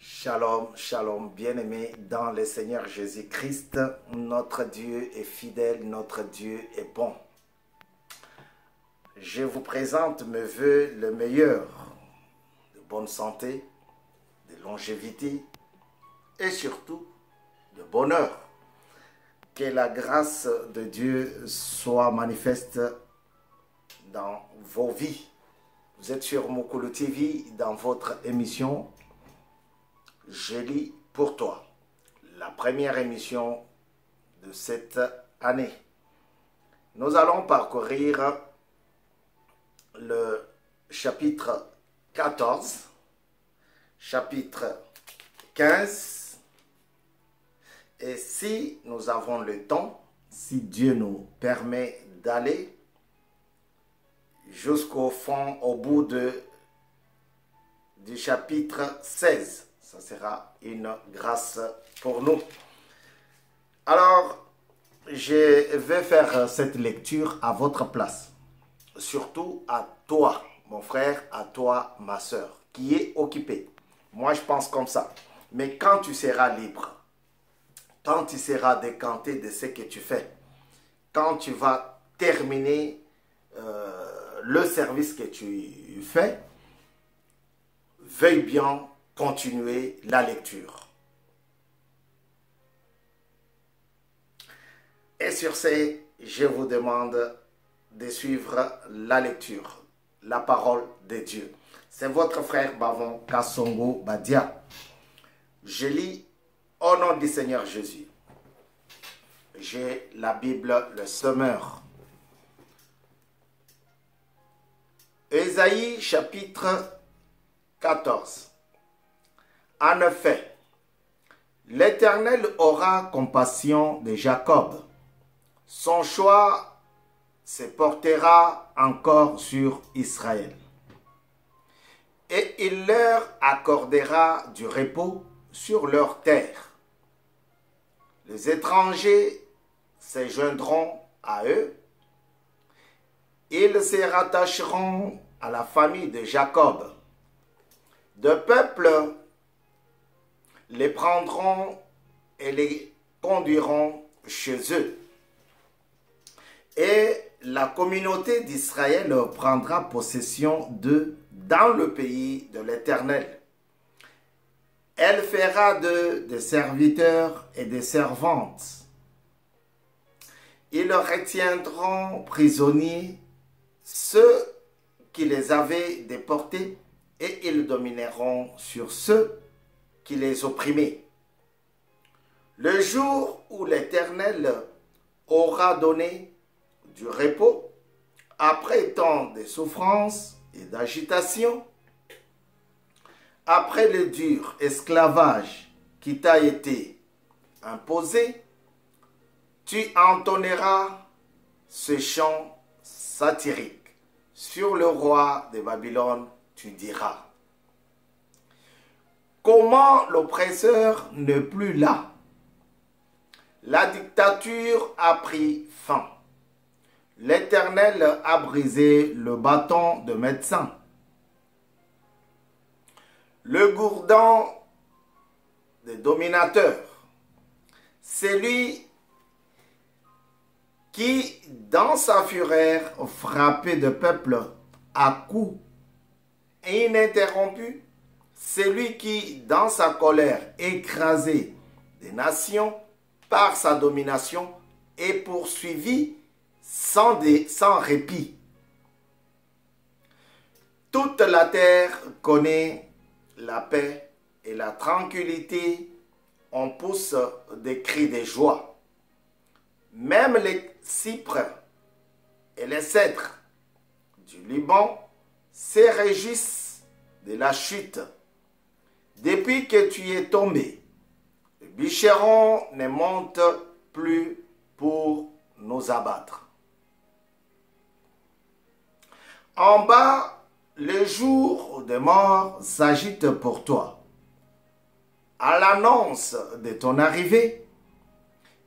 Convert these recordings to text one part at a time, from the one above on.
Shalom, shalom, bien-aimés dans le Seigneur Jésus-Christ. Notre Dieu est fidèle, notre Dieu est bon. Je vous présente mes voeux le meilleur, de bonne santé, de longévité et surtout de bonheur. Que la grâce de Dieu soit manifeste dans vos vies. Vous êtes sur Mukulu TV dans votre émission Je lis pour toi, la première émission de cette année. Nous allons parcourir le chapitre 14, chapitre 15, et si nous avons le temps, si Dieu nous permet d'aller jusqu'au fond, au bout du chapitre 16. Ça sera une grâce pour nous. Alors, je vais faire cette lecture à votre place. Surtout à toi, mon frère, à toi, ma soeur, qui est occupé. Moi, je pense comme ça. Mais quand tu seras libre, quand tu seras décanté de ce que tu fais, quand tu vas terminer le service que tu fais, veuille bien continuer la lecture. Et sur ce, je vous demande de suivre la lecture, la parole de Dieu. C'est votre frère Bavon Kassongo Badia. Je lis au nom du Seigneur Jésus. J'ai la Bible, le Semeur. Ésaïe chapitre 14. En effet, l'Éternel aura compassion de Jacob. Son choix se portera encore sur Israël. Et il leur accordera du repos sur leur terre. Les étrangers se joindront à eux. Ils se rattacheront à la famille de Jacob. De peuples les prendront et les conduiront chez eux. Et la communauté d'Israël prendra possession d'eux dans le pays de l'Éternel. Elle fera d'eux des serviteurs et des servantes. Ils retiendront prisonniers ceux qui les avaient déportés et ils domineront sur ceux qui les opprimaient. Le jour où l'Éternel aura donné du repos, après tant de souffrances et d'agitation, après le dur esclavage qui t'a été imposé, tu entonneras ce chant satirique. Sur le roi de Babylone, tu diras: comment l'oppresseur n'est plus là? La dictature a pris fin. L'Éternel a brisé le bâton de médecin. Le gourdin des dominateurs. Celui qui, dans sa fureur, frappait de peuple à coups ininterrompus. Celui qui, dans sa colère, écrasait des nations par sa domination est poursuivi sans répit. Toute la terre connaît la paix et la tranquillité. On pousse des cris de joie. Même les cypres et les cèdres du Liban se réjouissent de la chute. Depuis que tu es tombé, le bûcheron ne monte plus pour nous abattre. En bas, le jour de mort s'agite pour toi. À l'annonce de ton arrivée,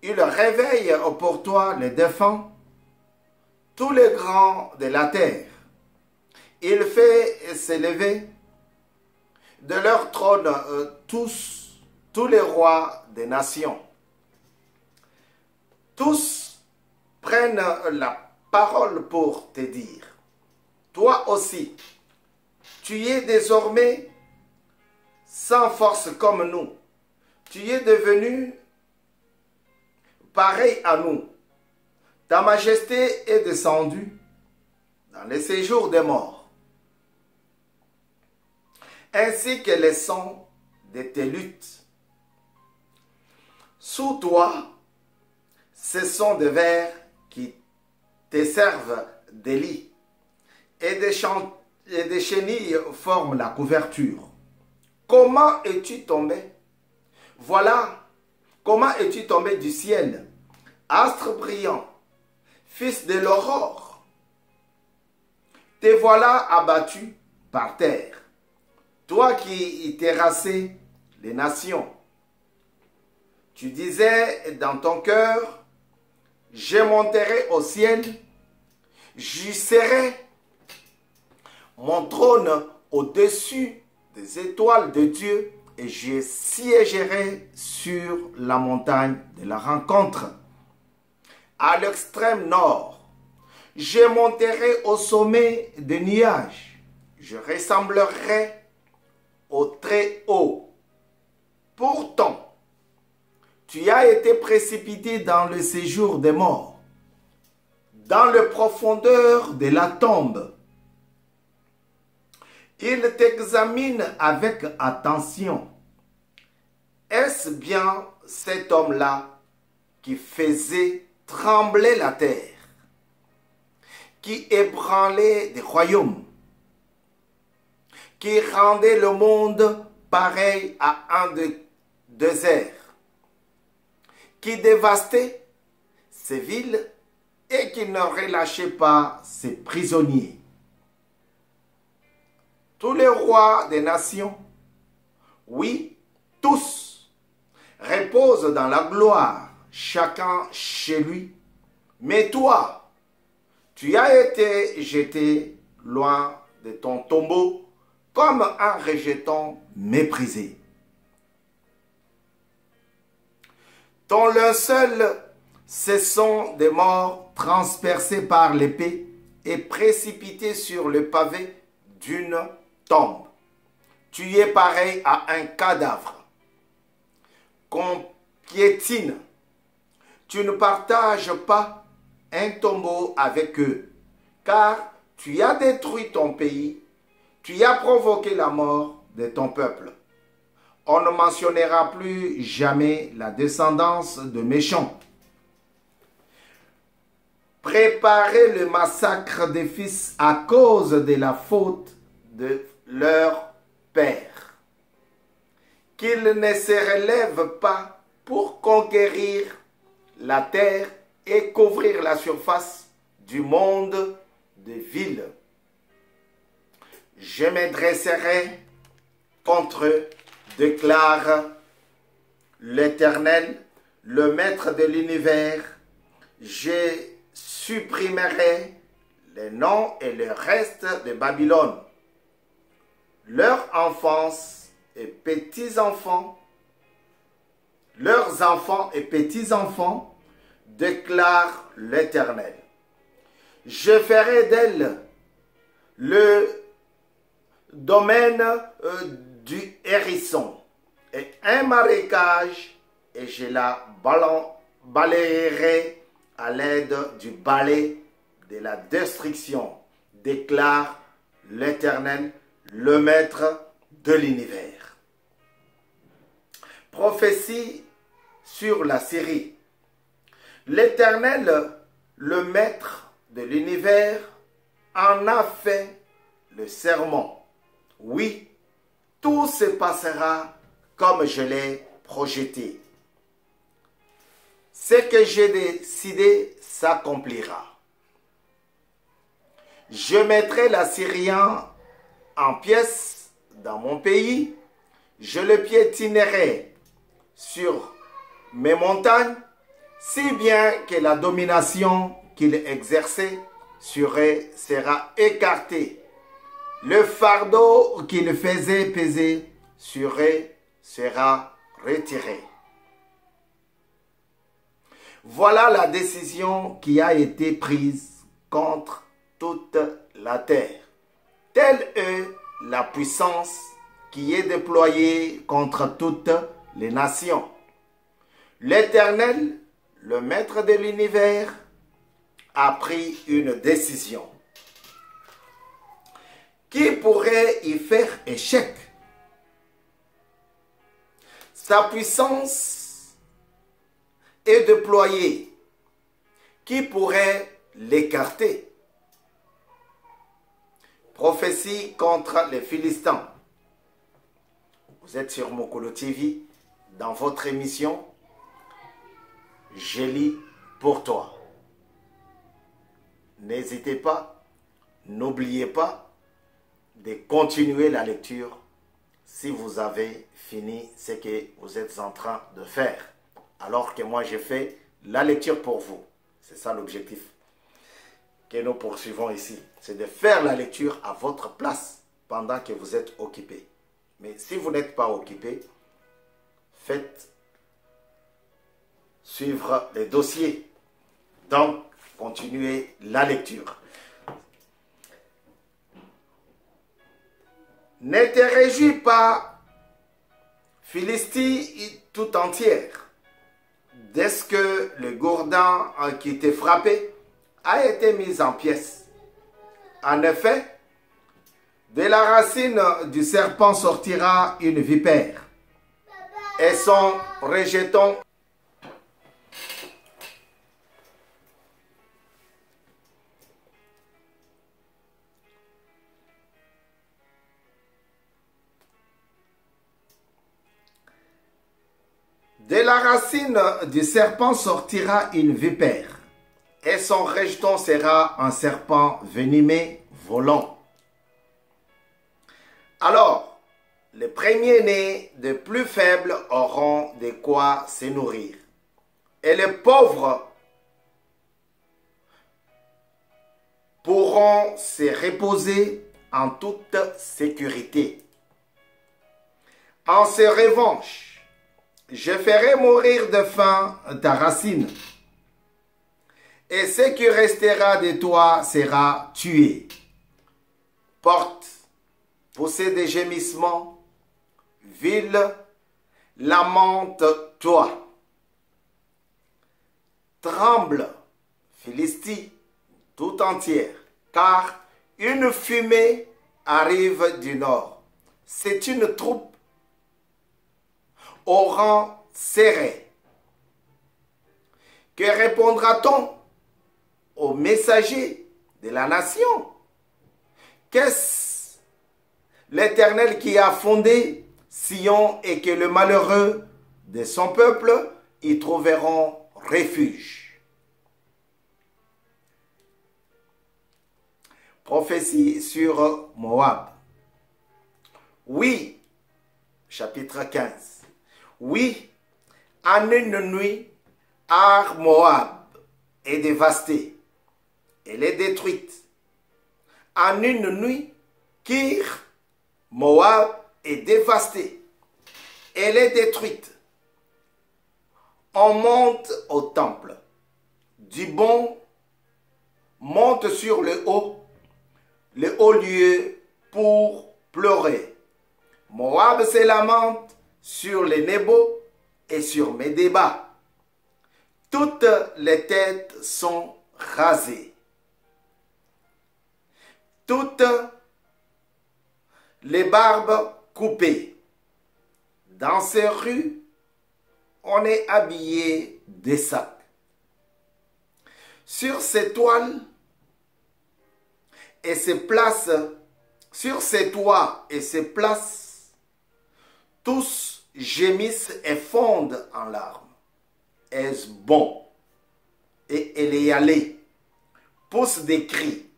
il réveille pour toi les défunts, tous les grands de la terre. Il fait s'élever de leur trône tous les rois des nations. Tous prennent la parole pour te dire, toi aussi, tu es désormais sans force comme nous. Tu es devenu pareil à nous. Ta majesté est descendue dans les séjours des morts, ainsi que les sons de tes luttes. Sous toi, ce sont des vers qui te servent de lit, et des chenilles forment la couverture. Comment es-tu tombé? Voilà, comment es-tu tombé du ciel, astre brillant, fils de l'aurore? Te voilà abattu par terre, toi qui terrassais les nations. Tu disais dans ton cœur, je monterai au ciel, j'y serai mon trône au-dessus des étoiles de Dieu, et je siégerai sur la montagne de la rencontre. À l'extrême nord, je monterai au sommet des nuages, je ressemblerai au très haut. Pourtant, tu as été précipité dans le séjour des morts, dans les profondeurs de la tombe. Il t'examine avec attention. Est-ce bien cet homme-là qui faisait trembler la terre, qui ébranlait des royaumes, qui rendait le monde pareil à un désert, qui dévastait ses villes et qui ne relâchait pas ses prisonniers? Tous les rois des nations, oui, tous, reposent dans la gloire, chacun chez lui. Mais toi, tu as été jeté loin de ton tombeau comme un rejeton méprisé. Ton linceul, ce sont des morts transpercés par l'épée et précipités sur le pavé d'une tombe. Tu es pareil à un cadavre qu'on piétine. Tu ne partages pas un tombeau avec eux, car tu as détruit ton pays, tu as provoqué la mort de ton peuple. On ne mentionnera plus jamais la descendance de méchants. Préparez le massacre des fils à cause de la faute de leur père. Qu'ils ne se relèvent pas pour conquérir la terre et couvrir la surface du monde de villes. Je me dresserai contre eux, déclare l'Éternel, le Maître de l'univers. Je supprimerai les noms et le reste de Babylone. Leur enfance et petits-enfants, leurs enfants et petits-enfants, déclare l'Éternel. Je ferai d'elle le domaine du hérisson et un marécage, et je la balayerai à l'aide du balai de la destruction, déclare l'Éternel, le Maître de l'univers. Prophétie sur la Syrie. L'Éternel, le Maître de l'univers, en a fait le serment. Oui, tout se passera comme je l'ai projeté. Ce que j'ai décidé s'accomplira. Je mettrai l'Assyrien en pièces dans mon pays, je le piétinerai sur mes montagnes, si bien que la domination qu'il exerçait sera écartée. Le fardeau qu'il faisait peser sur eux sera retiré. Voilà la décision qui a été prise contre toute la terre. Telle est la puissance qui est déployée contre toutes les nations. L'Éternel, le Maître de l'univers, a pris une décision. Qui pourrait y faire échec? Sa puissance est déployée. Qui pourrait l'écarter? Prophétie contre les Philistins. Vous êtes sur Mokolo TV, dans votre émission « Je lis pour toi ». N'hésitez pas, n'oubliez pas de continuer la lecture si vous avez fini ce que vous êtes en train de faire. Alors que moi j'ai fait la lecture pour vous. C'est ça l'objectif que nous poursuivons ici. C'est de faire la lecture à votre place pendant que vous êtes occupé. Mais si vous n'êtes pas occupé, faites suivre les dossiers. Donc, continuez la lecture. Ne te réjouis pas, Philistie tout entière, dès que le gourdin qui t'est frappé a été mis en pièces. En effet, de la racine du serpent sortira une vipère, et son rejeton de la racine du serpent sortira une vipère, et son rejeton sera un serpent venimeux volant. Alors, les premiers-nés des plus faibles auront de quoi se nourrir, et les pauvres pourront se reposer en toute sécurité. En ce revanche, je ferai mourir de faim ta racine, et ce qui restera de toi sera tué. Porte, poussez des gémissements, ville, lamente-toi. Tremble, Philistie, tout entière, car une fumée arrive du nord. C'est une troupe au rang serré. Que répondra-t-on aux messagers de la nation? Qu'est-ce l'Éternel qui a fondé Sion et que le malheureux de son peuple y trouveront refuge? Prophétie sur Moab. Oui, chapitre 15. Oui, en une nuit, Ar Moab est dévastée. Elle est détruite. En une nuit, Kir Moab est dévastée. Elle est détruite. On monte au temple. Dibon monte sur le haut lieu pour pleurer. Moab se lamente sur les Nebo et sur Médéba. Toutes les têtes sont rasées. Toutes les barbes coupées. Dans ces rues, on est habillé de sacs. Sur ces toiles et ces places, sur ces toits et ces places, tous gémissent et fondent en larmes. Est-ce bon? Et Éléalé pousse des cris.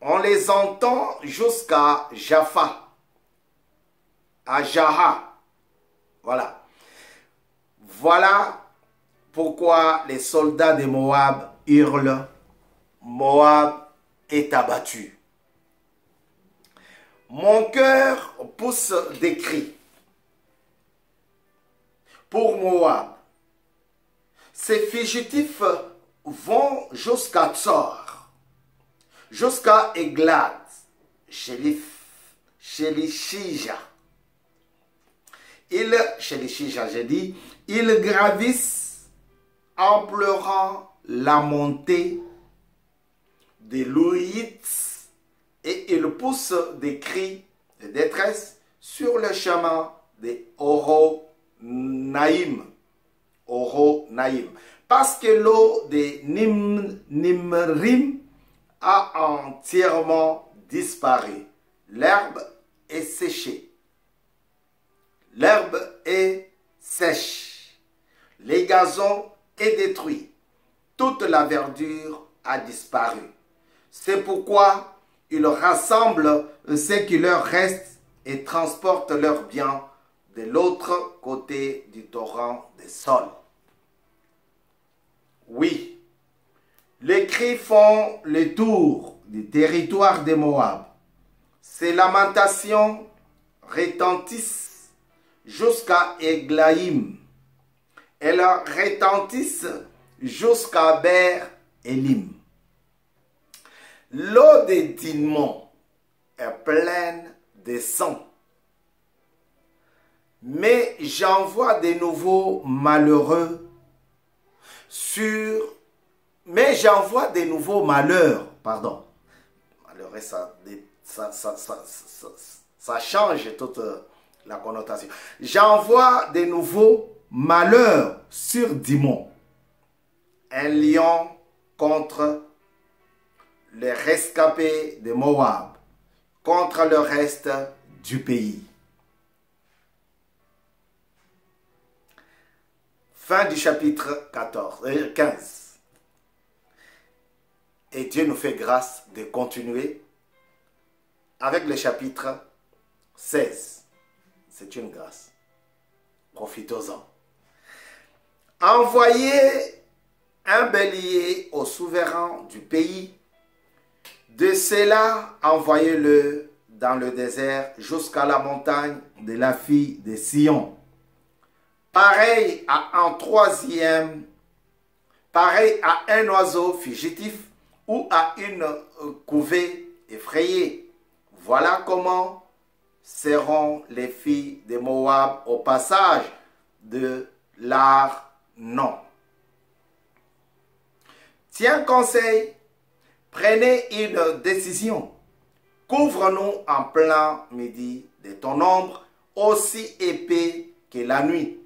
On les entend jusqu'à Jaffa, à Jaha. Voilà. Voilà pourquoi les soldats de Moab hurlent. Moab est abattu. Mon cœur pousse des cris. pour Moab. Ces fugitifs vont jusqu'à Tsor, jusqu'à Eglat, Shelishija. Ils gravissent en pleurant la montée des Louïtes et ils poussent des cris de détresse sur le chemin des Horonaïm. Parce que l'eau des Nimrim a entièrement disparu. L'herbe est séchée. L'herbe est sèche. Les gazons est détruit. Toute la verdure a disparu. C'est pourquoi ils rassemblent ce qui leur reste et transportent leurs biens de l'autre côté du torrent des sols. Oui, les cris font le tour du territoire de Moab. Ces lamentations retentissent jusqu'à Eglaïm. Elles retentissent jusqu'à Ber-Elim. L'eau des Dinmon est pleine de sang. Mais j'envoie de nouveaux malheureux pardon. Malheureux, ça change toute la connotation. J'envoie de nouveaux malheurs sur Dimon. Un lion contre les rescapés de Moab, contre le reste du pays. Fin du chapitre 15. Et Dieu nous fait grâce de continuer avec le chapitre 16. C'est une grâce. Profitons-en. Envoyez un bélier au souverain du pays. De cela, envoyez-le dans le désert jusqu'à la montagne de la fille de Sion. Pareil à un oiseau fugitif ou à une couvée effrayée. Voilà comment seront les filles de Moab au passage de l'Arnon. Tiens conseil, prenez une décision. Couvre-nous en plein midi de ton ombre, aussi épais que la nuit.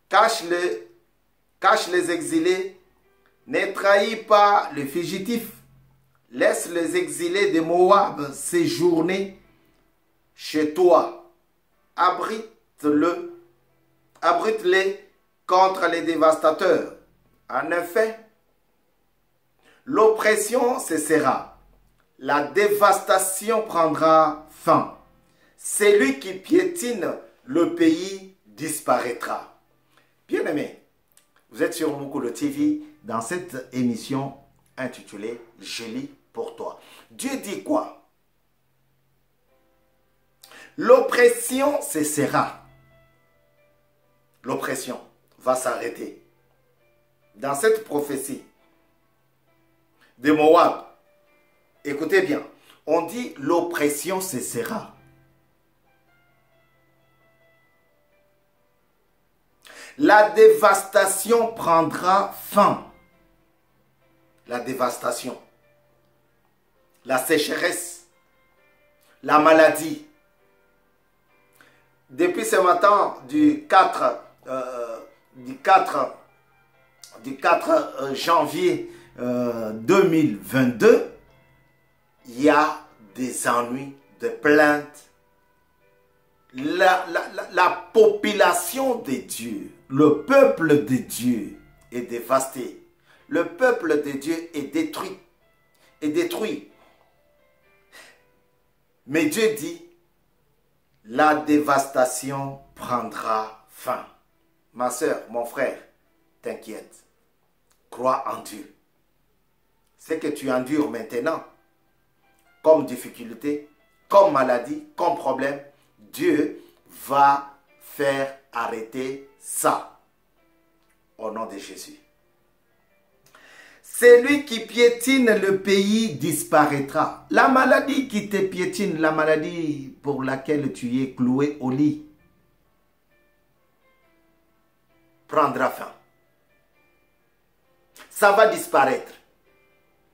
Cache les exilés, ne trahis pas les fugitifs. Laisse les exilés de Moab séjourner chez toi. Abrite-les contre les dévastateurs. En effet, l'oppression cessera. La dévastation prendra fin. Celui qui piétine le pays disparaîtra. Bien-aimés, vous êtes sur Mukulu TV dans cette émission intitulée « Je lis pour toi ». Dieu dit quoi? L'oppression cessera. L'oppression va s'arrêter. Dans cette prophétie de Moab, écoutez bien, on dit l'oppression cessera. La dévastation prendra fin. La dévastation, la sécheresse, la maladie. Depuis ce matin du 4 janvier 2022, il y a des ennuis, des plaintes. La population de Dieu, le peuple de Dieu est dévasté. Le peuple de Dieu est détruit. Mais Dieu dit, la dévastation prendra fin. Ma soeur, mon frère, t'inquiète. Crois en Dieu. Ce que tu endures maintenant, comme difficulté, comme maladie, comme problème, Dieu va faire arrêter ça. Au nom de Jésus. Celui qui piétine le pays disparaîtra. La maladie qui te piétine, la maladie pour laquelle tu es cloué au lit, prendra fin. Ça va disparaître.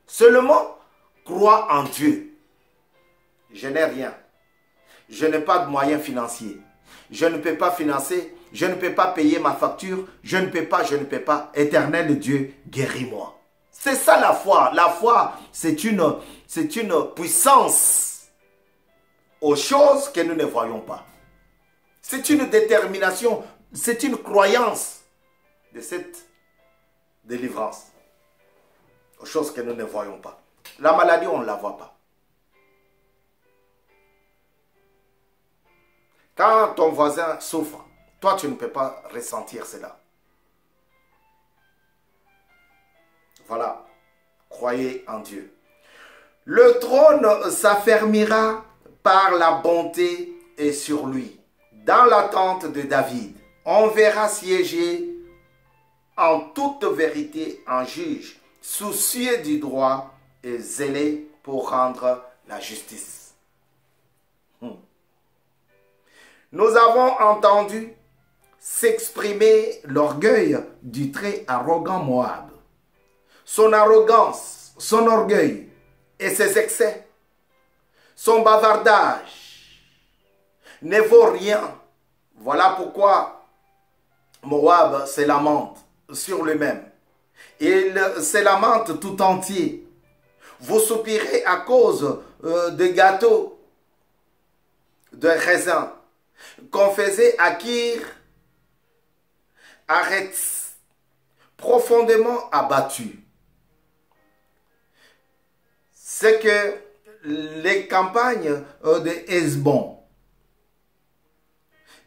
Seulement, crois en Dieu. Je n'ai rien. Je n'ai pas de moyens financiers. Je ne peux pas financer. Je ne peux pas payer ma facture. Je ne peux pas. Éternel Dieu, guéris-moi. C'est ça la foi. La foi, c'est une puissance aux choses que nous ne voyons pas. C'est une détermination, c'est une croyance de cette délivrance aux choses que nous ne voyons pas. La maladie, on ne la voit pas. Quand ton voisin souffre, toi, tu ne peux pas ressentir cela. Voilà, croyez en Dieu. Le trône s'affermira par la bonté et sur lui. Dans l'attente de David, on verra siéger en toute vérité un juge, soucieux du droit et zélé pour rendre la justice. Nous avons entendu s'exprimer l'orgueil du très arrogant Moab. Son arrogance, son orgueil et ses excès, son bavardage ne vaut rien. Voilà pourquoi Moab se lamente sur lui-même. Il se lamente tout entier. Vous soupirez à cause de gâteaux, de raisins qu'on faisait à Kir, Aretz, profondément abattu. C'est que les campagnes de Hesbon,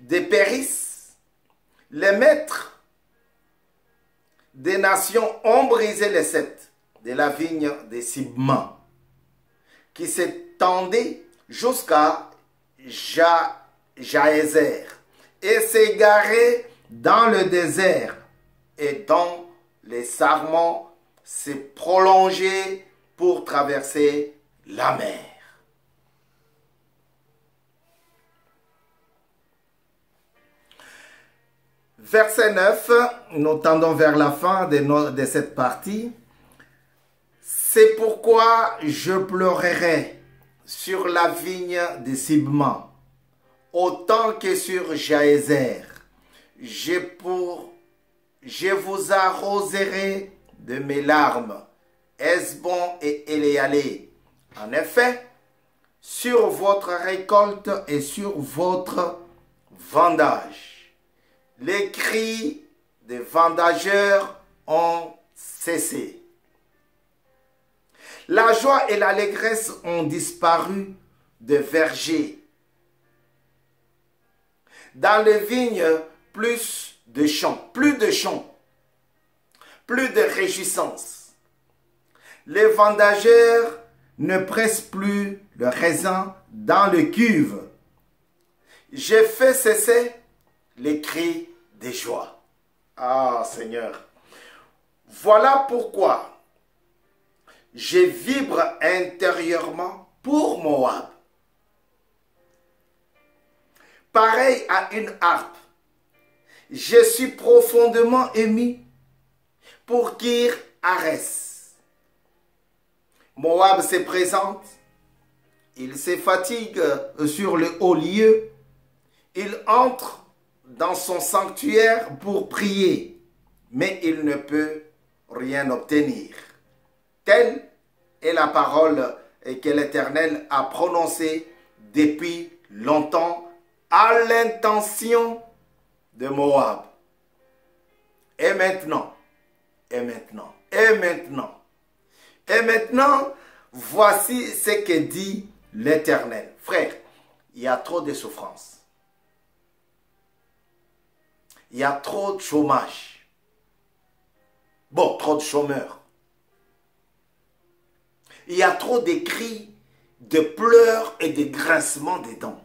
de Péris, les maîtres des nations ont brisé les sept de la vigne de Sibma, qui s'étendait jusqu'à Jaézer, et s'égarait dans le désert, et dont les sarments se prolongeaient pour traverser la mer. Verset 9, nous tendons vers la fin de cette partie. C'est pourquoi je pleurerai sur la vigne de Sibma, autant que sur Jaézer. Je vous arroserai de mes larmes, Hesbon et Éléalé. En effet, sur votre récolte et sur votre vendage, les cris des vendageurs ont cessé. La joie et l'allégresse ont disparu des vergers. Dans les vignes, plus de chants, plus de réjouissance. Les vendageurs ne pressent plus le raisin dans le cuve. J'ai fait cesser les cris de joie. Ah Seigneur, voilà pourquoi je vibre intérieurement pour Moab. Pareil à une harpe, je suis profondément ému pour Kir Arès. Moab se présente, il se fatigue sur le haut lieu, il entre dans son sanctuaire pour prier, mais il ne peut rien obtenir. Telle est la parole que l'Éternel a prononcée depuis longtemps à l'intention de Moab. Et maintenant, voici ce que dit l'Éternel. Frère, il y a trop de souffrance. Il y a trop de chômage. Bon, trop de chômeurs. Il y a trop de cris, de pleurs et de grincements des dents.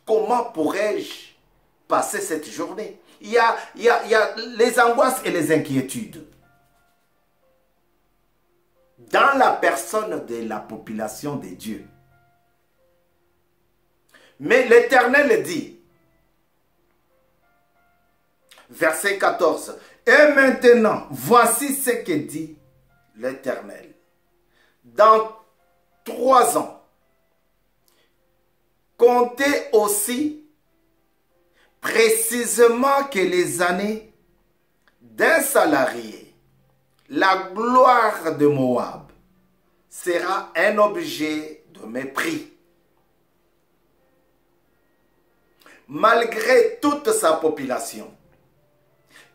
Comment pourrais-je passer cette journée. Il y a les angoisses et les inquiétudes. Dans la personne de la population de Dieu. Mais l'Éternel dit, verset 14, « Et maintenant, voici ce que dit l'Éternel. Dans 3 ans, comptez aussi précisément que les années d'un salarié, la gloire de Moab sera un objet de mépris. Malgré toute sa population,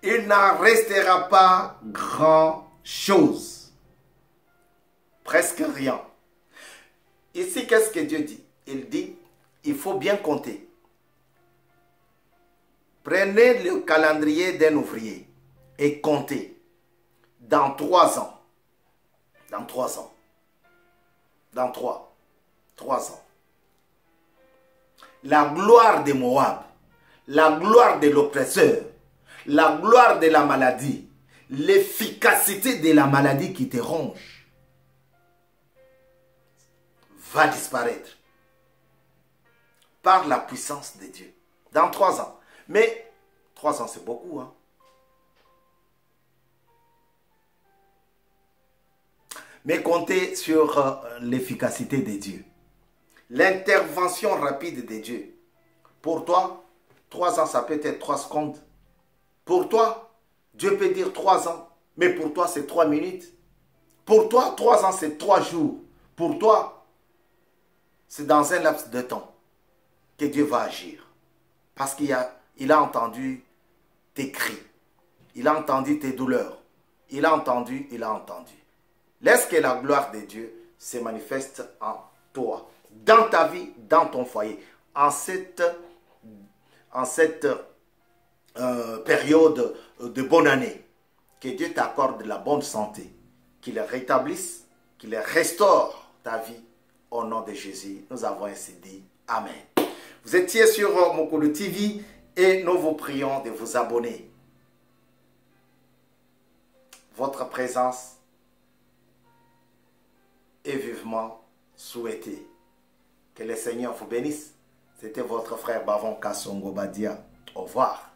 il n'en restera pas grand-chose. Presque rien. Ici, qu'est-ce que Dieu dit? Il dit, il faut bien compter. Prenez le calendrier d'un ouvrier et comptez. Dans 3 ans. Dans 3 ans. Dans 3 ans. La gloire de Moab, la gloire de l'oppresseur, la gloire de la maladie, l'efficacité de la maladie qui te ronge va disparaître par la puissance de Dieu. Dans 3 ans. Mais 3 ans, c'est beaucoup, hein? Mais comptez sur l'efficacité de Dieu. L'intervention rapide de Dieu. Pour toi, 3 ans, ça peut être 3 secondes. Pour toi, Dieu peut dire 3 ans. Mais pour toi, c'est 3 minutes. Pour toi, 3 ans, c'est 3 jours. Pour toi, c'est dans un laps de temps que Dieu va agir. Parce qu'il a entendu tes cris. Il a entendu tes douleurs. Il a entendu. Laisse que la gloire de Dieu se manifeste en toi, dans ta vie, dans ton foyer, en cette période de bonne année. Que Dieu t'accorde la bonne santé, qu'il rétablisse, qu'il restaure ta vie. Au nom de Jésus, nous avons ainsi dit Amen. Vous étiez sur Mokolo TV et nous vous prions de vous abonner. Votre présence est vivement souhaitée. Que le Seigneur vous bénisse. C'était votre frère Bavon Kassongo Badia. Au revoir.